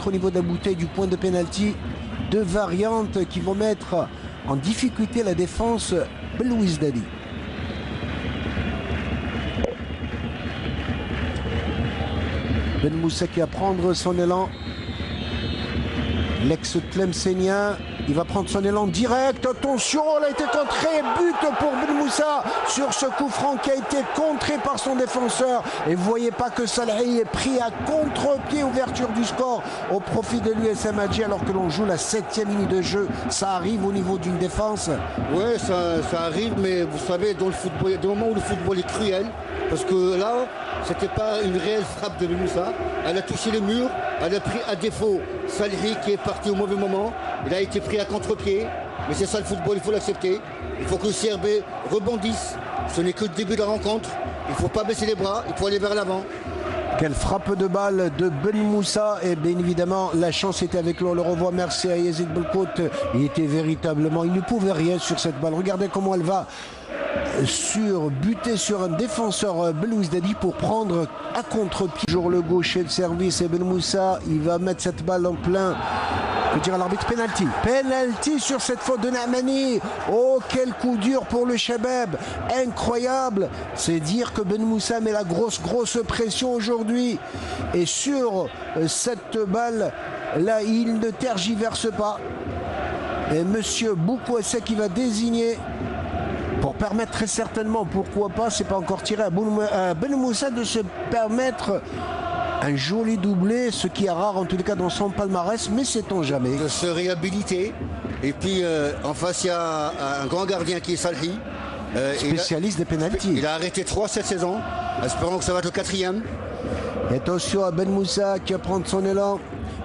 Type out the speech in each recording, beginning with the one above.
au niveau de la bouteille du point de pénalty. Deux variantes qui vont mettre en difficulté la défense Belouizdadi. Ben Moussa qui va prendre son élan. L'ex-Tlemcenien, il va prendre son élan direct. Attention, elle a été contrée. But pour Ben Moussa sur ce coup franc qui a été contré par son défenseur. Et vous voyez pas que Salhi est pris à contre-pied. Ouverture du score au profit de l'USM Alger alors que l'on joue la 7e minute de jeu. Ça arrive au niveau d'une défense. Oui, ça arrive, mais vous savez, dans le football, il y a des moments où le football est cruel. Parce que là, c'était pas une réelle frappe de Ben Moussa. Elle a touché le mur. Elle a pris à défaut Salhi qui est parti au mauvais moment. Il a été pris à contre-pied. Mais c'est ça le football, il faut l'accepter. Il faut que le CRB rebondisse. Ce n'est que le début de la rencontre. Il ne faut pas baisser les bras, il faut aller vers l'avant. Quelle frappe de balle de Ben Moussa. Et bien évidemment, la chance était avec lui. On le revoit, merci à Yazid Belkout. Il était véritablement, il ne pouvait rien sur cette balle. Regardez comment elle va buter sur un défenseur Belouizdadi pour prendre à contre-pied. Toujours le gaucher de service et Ben Moussa, il va mettre cette balle en plein. Que dire à l'arbitre? Penalty. Penalty sur cette faute de Naamani. Oh, quel coup dur pour le Shabab. Incroyable. C'est dire que Ben Moussa met la grosse pression aujourd'hui. Et sur cette balle, là, il ne tergiverse pas. Et monsieur Boukouassé qui va désigner pour permettre très certainement, pourquoi pas, c'est pas encore tiré à Ben Moussa de se permettre un joli doublé, ce qui est rare en tous les cas dans son palmarès, mais sait-on jamais. De se réhabiliter. Et puis en face, il y a un grand gardien qui est Salhi. Spécialiste des pénaltys. Il a arrêté 3 cette saison, espérons que ça va être le 4e. Et attention à Ben Moussa qui va prendre son élan.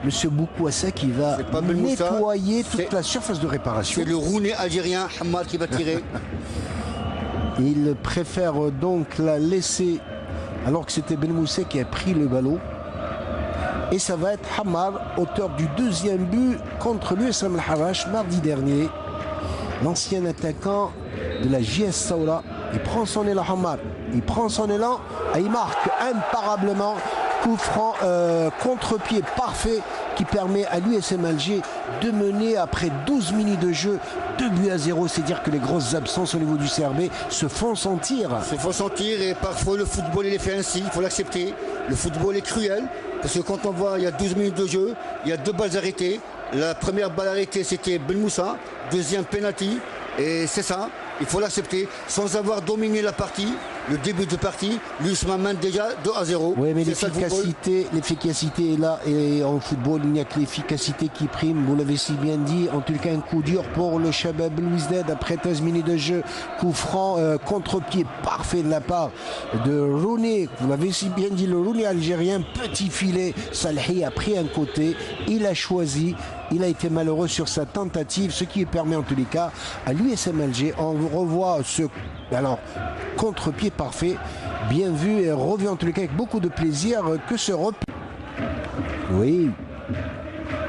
Monsieur Boukouassa qui va nettoyer toute la surface de réparation. C'est le Rooney algérien, Hamad, qui va tirer. Il préfère donc la laisser alors que c'était Ben Moussa qui a pris le ballon. Et ça va être Hamad, auteur du deuxième but contre l'USM Al-Harash mardi dernier. L'ancien attaquant de la JS Saoura. Il prend son élan, Hamad. Il prend son élan et il marque imparablement. Coup franc, contre-pied parfait qui permet à l'USM Alger de mener après 12 minutes de jeu 2-0. C'est dire que les grosses absences au niveau du CRB se font sentir. Se font sentir et parfois le football il est fait ainsi, il faut l'accepter. Le football est cruel parce que quand on voit il y a 12 minutes de jeu, il y a 2 balles arrêtées. La première balle arrêtée c'était Ben Moussa, deuxième penalty et c'est ça. Il faut l'accepter sans avoir dominé la partie, le début de partie. L'USM mène déjà 2-0. Oui, mais l'efficacité est là. Et en football, il n'y a que l'efficacité qui prime. Vous l'avez si bien dit. En tout cas, un coup dur pour le Shabab Belouizdad après 13 minutes de jeu. Coup franc, contre-pied parfait de la part de Rooney. Vous l'avez si bien dit, le Rooney algérien. Petit filet. Salhi a pris un côté. Il a choisi. Il a été malheureux sur sa tentative, ce qui permet en tous les cas à l'USM Alger. On revoit ce contre-pied parfait, bien vu et revu en tous les cas avec beaucoup de plaisir que ce repli. Oui.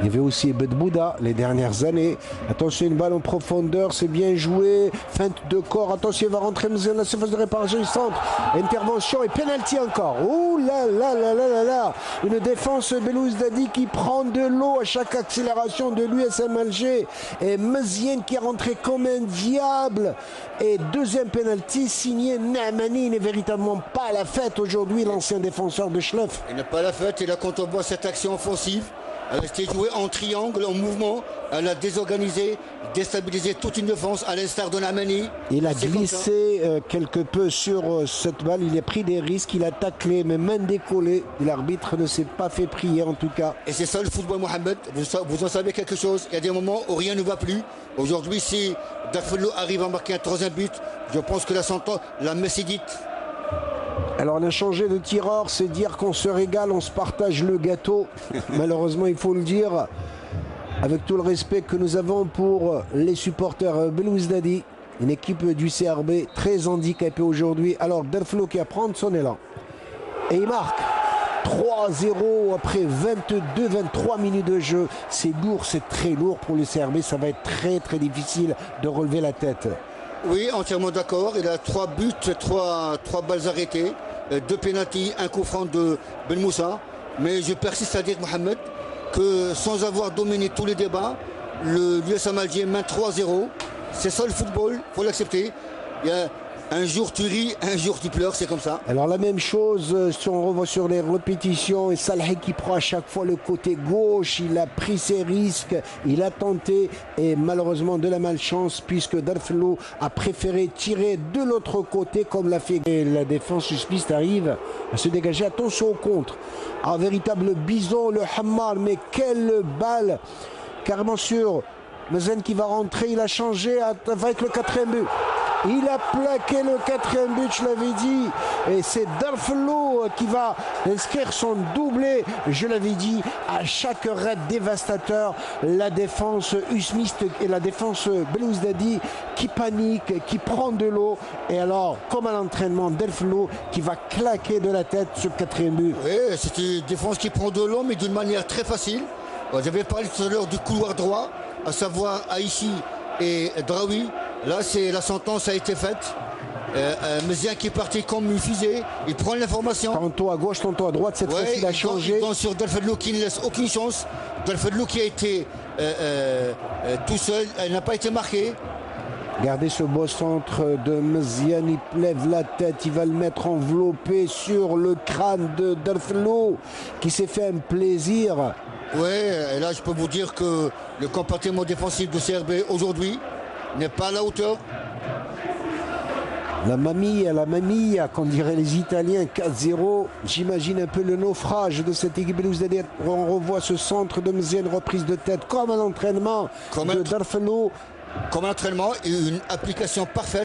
Il y avait aussi Bedbouda les dernières années. Attention, une balle en profondeur, c'est bien joué. Feinte de corps, attention, il va rentrer dans la surface de réparation, il centre. Intervention et pénalty encore. Ouh là là là là là là. Une défense Belouizdadi qui prend de l'eau à chaque accélération de l'USM Alger. Et Mezien qui est rentré comme un diable. Et deuxième pénalty signé Naamani. Il n'est véritablement pas à la fête aujourd'hui, l'ancien défenseur de Schleff. Il n'est pas à la fête et là quand on voit cette action offensive, elle a été jouée en triangle, en mouvement. Elle a désorganisé, déstabilisé toute une défense à l'instar de Naamani. Il a glissé quelque peu sur cette balle. Il a pris des risques, il a taclé, mais main décollée. L'arbitre ne s'est pas fait prier en tout cas. Et c'est ça le football, Mohamed. Vous en savez quelque chose. Il y a des moments où rien ne va plus. Aujourd'hui, si Dafelo arrive à marquer un 3e but, je pense que la messe est dite. Alors on a changé de tireur, c'est dire qu'on se régale, on se partage le gâteau. Malheureusement, il faut le dire, avec tout le respect que nous avons pour les supporters Belouizdadi, une équipe du CRB très handicapée aujourd'hui. Alors Delflo qui va prendre son élan. Et il marque 3-0 après 22-23 minutes de jeu. C'est lourd, c'est très lourd pour le CRB. Ça va être très très difficile de relever la tête. Oui, entièrement d'accord. Il a 3 buts, 3 balles arrêtées, 2 pénaltys, un coup franc de Ben Moussa. Mais je persiste à dire, Mohamed, que sans avoir dominé tous les débats, l'USM Alger mène 3-0. C'est ça le football, il faut l'accepter. Un jour tu ris, un jour tu pleures, c'est comme ça. Alors la même chose, si on revoit sur les répétitions, et Salhi qui prend à chaque fois le côté gauche, il a pris ses risques, il a tenté, et malheureusement de la malchance, puisque Darfelo a préféré tirer de l'autre côté, comme l'a fait. Et la défense suisse arrive à se dégager. Attention au contre. Un véritable bison, le Hammar, mais quelle balle, carrément sûr. Mezen qui va rentrer, il a changé avec le 4e but. Il a plaqué le 4e but, je l'avais dit. Et c'est Darfelo qui va inscrire son doublé. Je l'avais dit, à chaque raid dévastateur, la défense usmiste et la défense Belouizdadi qui panique, qui prend de l'eau. Et alors, comme à l'entraînement, Darfelo qui va claquer de la tête ce 4e but. Oui, c'est une défense qui prend de l'eau, mais d'une manière très facile. J'avais parlé tout à l'heure du couloir droit, à savoir Aïchi et Draoui. Là, la sentence a été faite. Mézien qui est parti comme une fusée, il prend l'information. Tantôt à gauche, tantôt à droite, cette fois-ci il a changé. Sur Darfelo qui ne laisse aucune chance. Darfelo qui a été tout seul, elle n'a pas été marquée. Regardez ce beau centre de Mézien, il lève la tête, il va le mettre enveloppé sur le crâne de Darfelo qui s'est fait un plaisir. Oui, et là je peux vous dire que le comportement défensif de CRB aujourd'hui n'est pas à la hauteur. La mamie, comme diraient les Italiens, 4-0. J'imagine un peu le naufrage de cette équipe. On revoit ce centre de Mézien, reprise de tête, comme un entraînement de Darfelo. Comme un entraînement et une application parfaite.